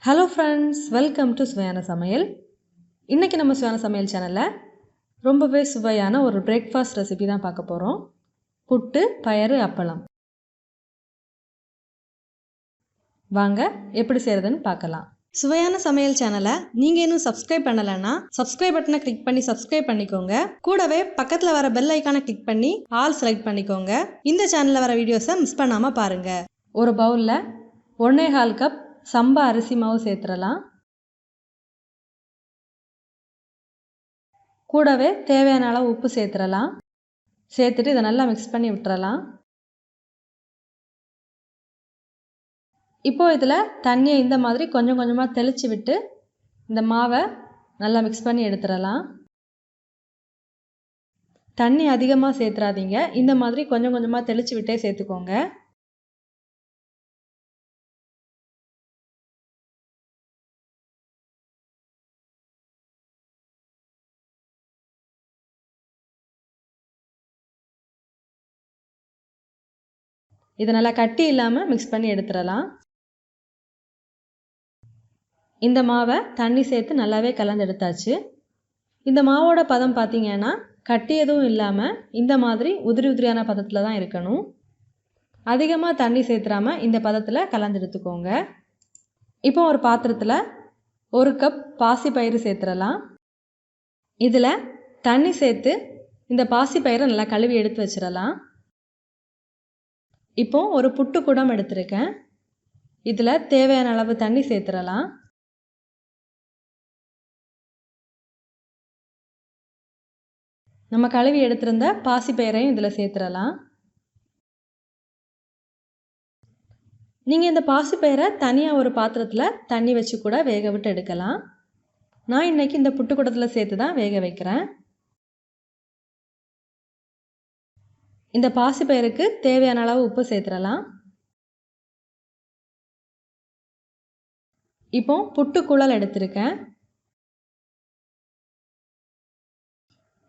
Hello friends, welcome to சுவையான சமையல். இன்றைக்கி நம்ம சுவையான சமையல் சேனலில் ரொம்பவே சுவையான ஒரு பிரேக்ஃபாஸ்ட் ரெசிபி தான் பார்க்க போகிறோம். புட்டு, பயறு, அப்பளம். வாங்க எப்படி செய்கிறதுன்னு பார்க்கலாம். சுவையான சமையல் சேனலை நீங்கள் இன்னும் சப்ஸ்கிரைப் பண்ணலைன்னா சப்ஸ்கிரைப் பட்டனை கிளிக் பண்ணி சப்ஸ்கிரைப் பண்ணிக்கோங்க. கூடவே பக்கத்தில் வர பெல் ஐக்கானை கிளிக் பண்ணி ஆல் செலக்ட் பண்ணிக்கோங்க. இந்த சேனலில் வர வீடியோஸை மிஸ் பண்ணாமல் பாருங்கள். ஒரு பவுலில் 1.25 கப் சம்பா அரிசி மாவு சேர்த்துடலாம். கூடவே தேவையான அளவு உப்பு சேர்த்துடலாம். சேர்த்துட்டு இதை நல்லா மிக்ஸ் பண்ணி விட்டுறலாம். இப்போது இதில் தண்ணியை இந்த மாதிரி கொஞ்சம் கொஞ்சமாக தெளித்து விட்டு இந்த மாவை நல்லா மிக்ஸ் பண்ணி எடுத்துடலாம். தண்ணி அதிகமாக சேர்த்துறாதீங்க, இந்த மாதிரி கொஞ்சம் கொஞ்சமாக தெளித்து விட்டே சேர்த்துக்கோங்க. இதை நல்லா கட்டி இல்லாமல் மிக்ஸ் பண்ணி எடுத்துடலாம். இந்த மாவை தண்ணி சேர்த்து நல்லாவே கலந்து எடுத்தாச்சு. இந்த மாவோட பதம் பார்த்திங்கன்னா கட்டி எதுவும் இல்லாமல் இந்த மாதிரி உதிரி உதிரியான பதத்தில் தான் இருக்கணும். அதிகமாக தண்ணி சேர்த்துறாமல் இந்த பதத்தில் கலந்து எடுத்துக்கோங்க. இப்போ ஒரு பாத்திரத்தில் 1 கப் பாசிப்பயிறு சேர்த்துடலாம். இதில் தண்ணி சேர்த்து இந்த பாசிப்பயிரை நல்லா கழுவி எடுத்து வச்சிடலாம். இப்போ ஒரு புட்டு குடம் எடுத்திருக்கேன். இதில் தேவையான அளவு தண்ணி சேர்த்துடலாம். நம்ம கழுவி எடுத்திருந்த பாசிப்பயிரையும் இதில் சேர்த்துடலாம். நீங்கள் இந்த பாசிப்பயிரை தனியாக ஒரு பாத்திரத்தில் தண்ணி வச்சு கூட வேக விட்டு எடுக்கலாம். நான் இன்றைக்கி இந்த புட்டு குடத்தில் சேர்த்து தான் வேக வைக்கிறேன். இந்த பாசிப்பயிருக்கு தேவையான அளவு உப்பு சேர்த்துடலாம். இப்போ புட்டுக்குழல் எடுத்திருக்கேன்.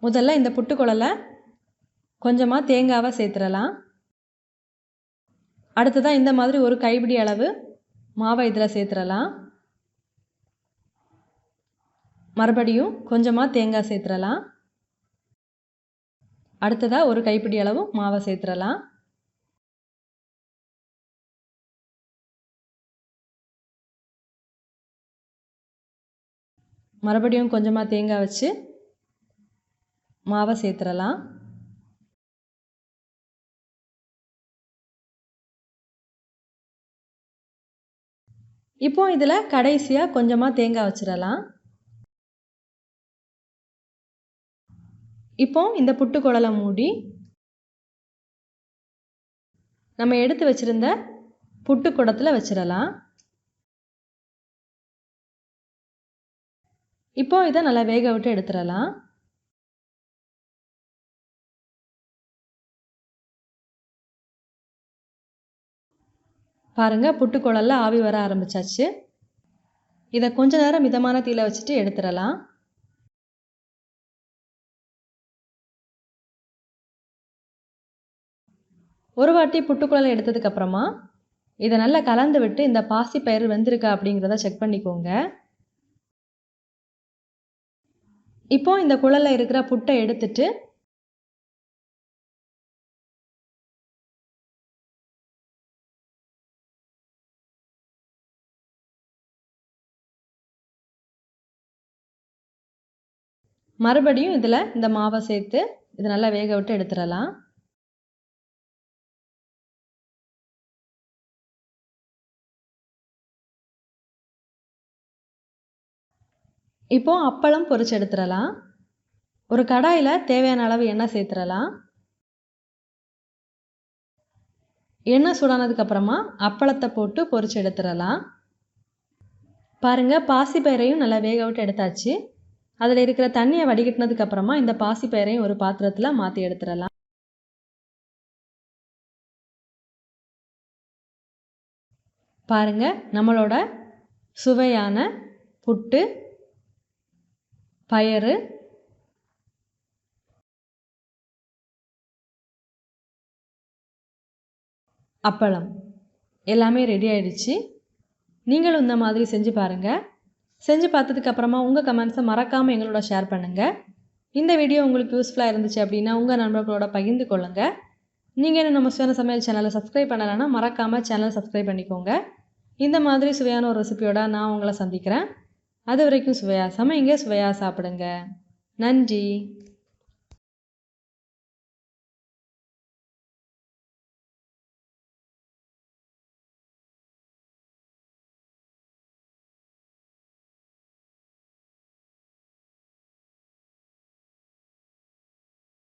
முதல்ல இந்த புட்டுக்குழலை கொஞ்சமாக தேங்காவை சேர்த்துடலாம். அடுத்ததாக இந்த மாதிரி ஒரு கைப்பிடி அளவு மாவை இதில் சேர்த்துடலாம். மறுபடியும் கொஞ்சமாக தேங்காய் சேர்த்துடலாம். அடுத்ததாக ஒரு கைப்பிடி அளவு மாவை சேர்த்துடலாம். மறுபடியும் கொஞ்சமாக தேங்காய் வச்சு மாவை சேர்த்துடலாம். இப்போ இதில் கடைசியாக கொஞ்சமாக தேங்காய் வச்சிடலாம். இப்போ இந்த புட்டுக்குழலை மூடி நம்ம எடுத்து வச்சிருந்த புட்டு குடத்தில் வச்சிடலாம். இப்போ இதை நல்லா வேக விட்டு எடுத்துடலாம். பாருங்கள், புட்டுக்குழலில் ஆவி வர ஆரம்பிச்சாச்சு. இதை கொஞ்ச நேரம் மிதமான தீயில வச்சுட்டு எடுத்துடலாம். ஒரு வாட்டி புட்டுக்குழலை எடுத்ததுக்கப்புறமா இதை நல்லா கலந்து விட்டு இந்த பாசிப்பயிறு வெந்திருக்கா அப்படிங்கிறத செக் பண்ணிக்கோங்க. இப்போ இந்த குழலில் இருக்கிற புட்டை எடுத்துட்டு மறுபடியும் இதில் இந்த மாவை சேர்த்து இதை நல்லா வேக விட்டு எடுத்துடலாம். இப்போ அப்பளம் பொரிச்சு எடுத்துடலாம். ஒரு கடாயில் தேவையான அளவு எண்ணெய் சேர்த்துடலாம். எண்ணெய் சூடானதுக்கப்புறமா அப்பளத்தை போட்டு பொரிச்சு எடுத்துடலாம். பாருங்கள், பாசிப்பயிரையும் நல்லா வேக விட்டு எடுத்தாச்சு. அதில் இருக்கிற தண்ணியை வடிகட்டினதுக்கப்புறமா இந்த பாசிப்பயிரையும் ஒரு பாத்திரத்தில் மாற்றி எடுத்துடலாம். பாருங்கள், நம்மளோட சுவையான புட்டு, பயறு, அப்பளம் எல்லாமே ரெடி ஆயிடுச்சு. நீங்களும் இந்த மாதிரி செஞ்சு பாருங்கள். செஞ்சு பார்த்ததுக்கப்புறமா உங்கள் கமெண்ட்ஸை மறக்காமல் எங்களோட ஷேர் பண்ணுங்கள். இந்த வீடியோ உங்களுக்கு யூஸ்ஃபுல்லாக இருந்துச்சு அப்படின்னா உங்கள் நண்பர்களோட பகிர்ந்து கொள்ளுங்கள். நீங்கள் இன்னும் நம்ம சுவையான சமையல் சேனலை சப்ஸ்கிரைப் பண்ணலைன்னா மறக்காமல் சேனலை சப்ஸ்கிரைப் பண்ணிக்கோங்க. இந்த மாதிரி சுவையான ஒரு ரெசிபியோட நான் உங்களை சந்திக்கிறேன். அது வரைக்கும் சுவையாக சமைங்க, சுவையாக சாப்பிடுங்க. நன்றி.